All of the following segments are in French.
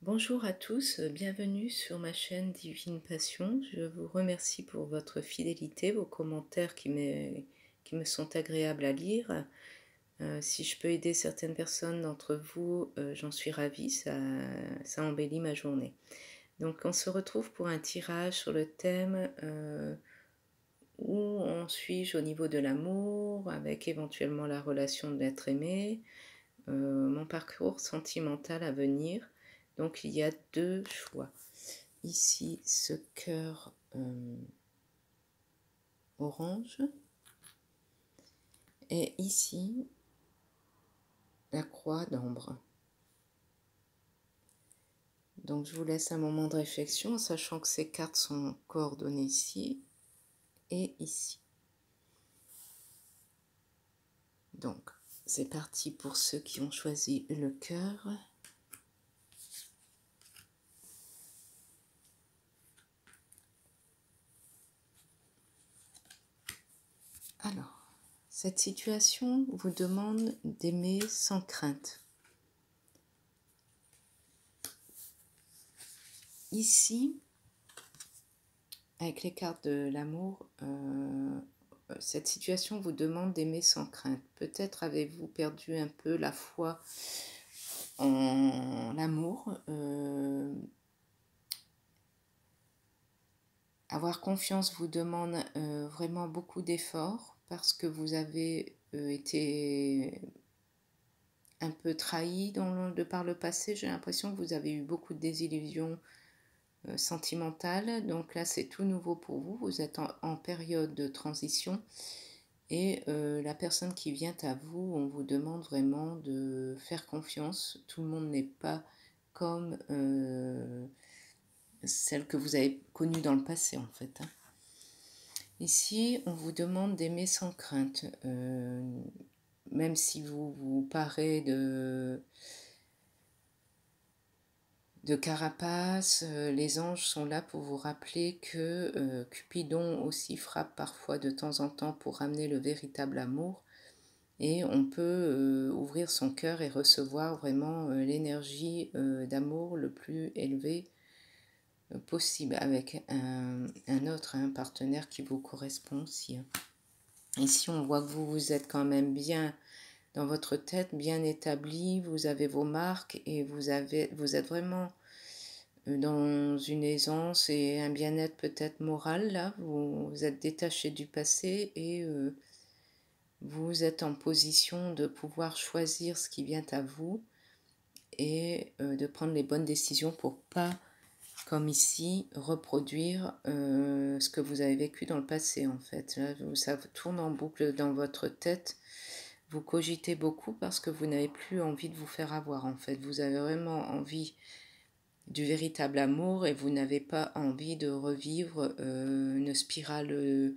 Bonjour à tous, bienvenue sur ma chaîne Divine Passion. Je vous remercie pour votre fidélité, vos commentaires qui me sont agréables à lire. Si je peux aider certaines personnes d'entre vous, j'en suis ravie, ça embellit ma journée. Donc on se retrouve pour un tirage sur le thème où en suis-je au niveau de l'amour, avec éventuellement la relation de l'être aimé, mon parcours sentimental à venir. Donc il y a deux choix. Ici, ce cœur orange. Et ici, la croix d'ambre. Donc je vous laisse un moment de réflexion, sachant que ces cartes sont coordonnées ici et ici. Donc, c'est parti pour ceux qui ont choisi le cœur. Alors, cette situation vous demande d'aimer sans crainte. Ici, avec les cartes de l'amour, cette situation vous demande d'aimer sans crainte. Peut-être avez-vous perdu un peu la foi en l'amour. Avoir confiance vous demande vraiment beaucoup d'efforts parce que vous avez été un peu trahi de par le passé. J'ai l'impression que vous avez eu beaucoup de désillusions sentimentales. Donc là, c'est tout nouveau pour vous. Vous êtes en période de transition. Et la personne qui vient à vous, on vous demande vraiment de faire confiance. Tout le monde n'est pas comme celle que vous avez connue dans le passé, en fait. Ici, on vous demande d'aimer sans crainte. Même si vous parez de carapace, les anges sont là pour vous rappeler que Cupidon aussi frappe parfois de temps en temps pour ramener le véritable amour. Et on peut ouvrir son cœur et recevoir vraiment l'énergie d'amour le plus élevé possible avec un autre, un partenaire qui vous correspond aussi. Ici, on voit que vous êtes quand même bien dans votre tête, bien établi, vous avez vos marques et vous êtes vraiment dans une aisance et un bien-être peut-être moral. Là, vous êtes détaché du passé et vous êtes en position de pouvoir choisir ce qui vient à vous et de prendre les bonnes décisions pour pas, comme ici, reproduire ce que vous avez vécu dans le passé en fait. Là, ça tourne en boucle dans votre tête. Vous cogitez beaucoup parce que vous n'avez plus envie de vous faire avoir en fait. Vous avez vraiment envie du véritable amour et vous n'avez pas envie de revivre une spirale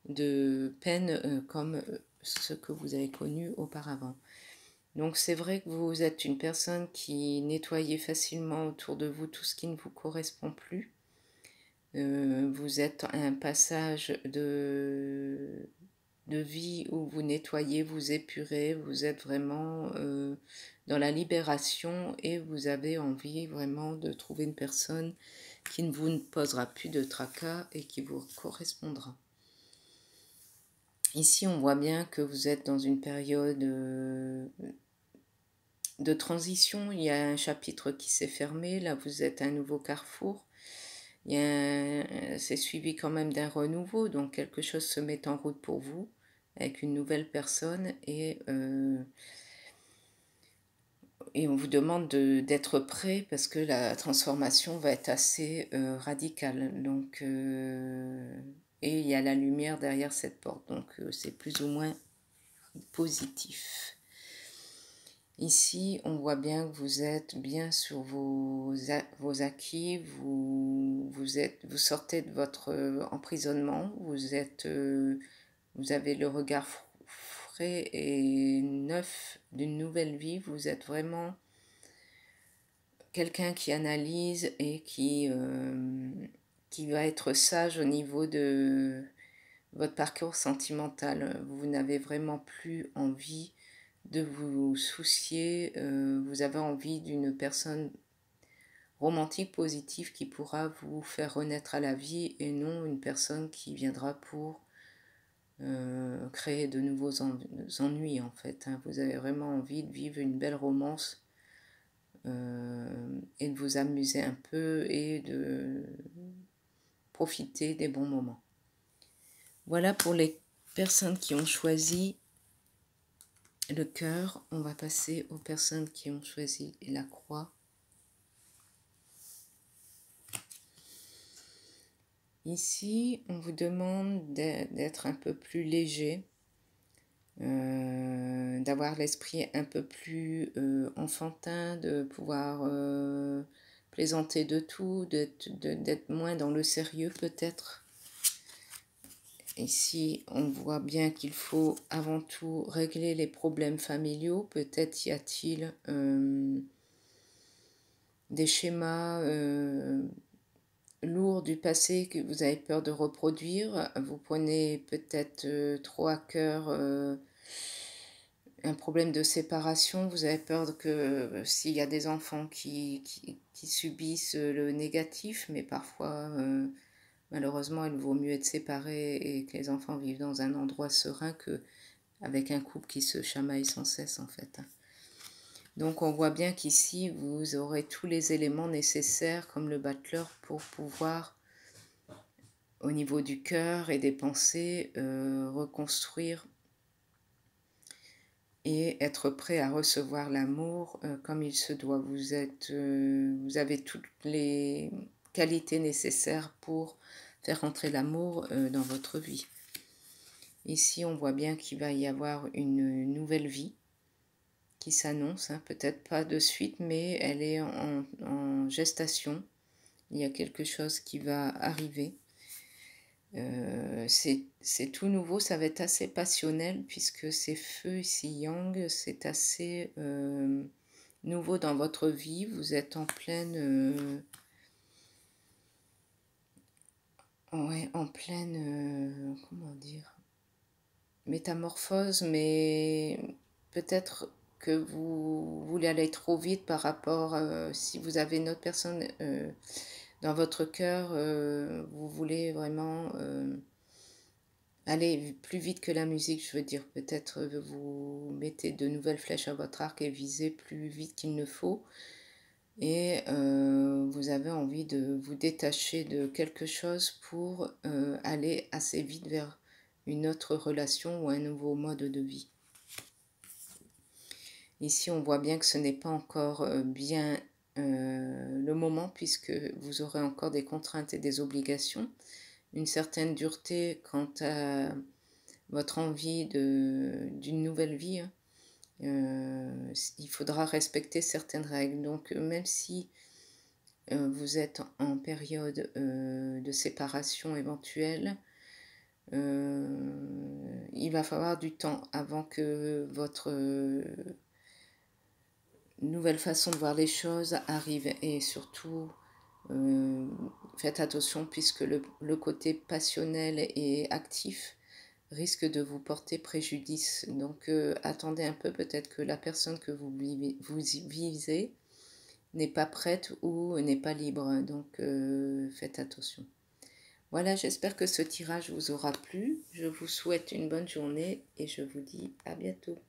de peine comme ce que vous avez connu auparavant. Donc c'est vrai que vous êtes une personne qui nettoyez facilement autour de vous tout ce qui ne vous correspond plus. Vous êtes à un passage de vie où vous nettoyez, vous épurez, vous êtes vraiment dans la libération et vous avez envie vraiment de trouver une personne qui ne vous posera plus de tracas et qui vous correspondra. Ici, on voit bien que vous êtes dans une période de transition. Il y a un chapitre qui s'est fermé. Là, vous êtes à un nouveau carrefour. C'est suivi quand même d'un renouveau. Donc, quelque chose se met en route pour vous avec une nouvelle personne. Et on vous demande d'être prêt parce que la transformation va être assez radicale. Donc, et il y a la lumière derrière cette porte. Donc, c'est plus ou moins positif. Ici, on voit bien que vous êtes bien sur vos acquis, vous sortez de votre emprisonnement, vous avez le regard frais et neuf d'une nouvelle vie, vous êtes vraiment quelqu'un qui analyse et qui va être sage au niveau de votre parcours sentimental. Vous n'avez vraiment plus envie de vous soucier, vous avez envie d'une personne romantique, positif, qui pourra vous faire renaître à la vie et non une personne qui viendra pour créer de nouveaux ennuis en fait. Hein. Vous avez vraiment envie de vivre une belle romance et de vous amuser un peu et de profiter des bons moments. Voilà pour les personnes qui ont choisi le cœur. On va passer aux personnes qui ont choisi la croix. Ici, on vous demande d'être un peu plus léger, d'avoir l'esprit un peu plus enfantin, de pouvoir plaisanter de tout, d'être moins dans le sérieux peut-être. Ici, on voit bien qu'il faut avant tout régler les problèmes familiaux. Peut-être y a-t-il des schémas lourds du passé que vous avez peur de reproduire. Vous prenez peut-être trop à cœur un problème de séparation. Vous avez peur que s'il y a des enfants qui subissent le négatif, mais parfois... malheureusement, il vaut mieux être séparé et que les enfants vivent dans un endroit serein qu'avec un couple qui se chamaille sans cesse, en fait. Donc, on voit bien qu'ici, vous aurez tous les éléments nécessaires, comme le battleur, pour pouvoir, au niveau du cœur et des pensées, reconstruire et être prêt à recevoir l'amour comme il se doit. Vous avez toutes les qualités nécessaires pour faire entrer l'amour dans votre vie. Ici, on voit bien qu'il va y avoir une nouvelle vie qui s'annonce, hein, peut-être pas de suite, mais elle est en gestation. Il y a quelque chose qui va arriver. C'est tout nouveau, ça va être assez passionnel puisque c'est feu ici yang, c'est assez nouveau dans votre vie. Vous êtes en pleine... ouais, en pleine... comment dire, métamorphose, mais peut-être que vous voulez aller trop vite par rapport, si vous avez une autre personne dans votre cœur, vous voulez vraiment aller plus vite que la musique, je veux dire, peut-être vous mettez de nouvelles flèches à votre arc et visez plus vite qu'il ne faut, et vous avez envie de vous détacher de quelque chose pour aller assez vite vers une autre relation ou un nouveau mode de vie. Ici, on voit bien que ce n'est pas encore bien le moment puisque vous aurez encore des contraintes et des obligations, une certaine dureté quant à votre envie d'une nouvelle vie. Hein. Il faudra respecter certaines règles. Donc, même si vous êtes en période de séparation éventuelle, il va falloir du temps avant que votre nouvelle façon de voir les choses arrive. Et surtout, faites attention puisque le côté passionnel et actif risque de vous porter préjudice. Donc attendez un peu, peut-être que la personne que vous visez n'est pas prête ou n'est pas libre. Donc faites attention. Voilà, j'espère que ce tirage vous aura plu. Je vous souhaite une bonne journée et je vous dis à bientôt.